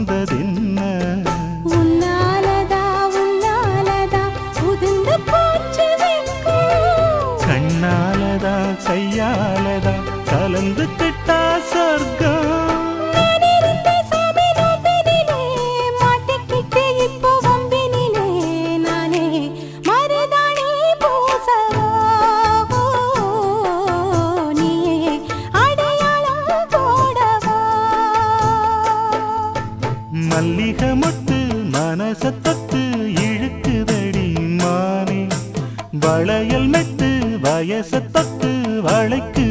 வந்ததென்ன உன்னாலதா உதிர்ந்து போச்சு கண்ணாலதா கையாலதா கலந்து கிட்டா சொர்க்கம் மல்லிகை மொட்டு மனச தொட்டு இழுக்குதடி மானே வளையல் மெட்டு வயச தொட்டு வளைக்கு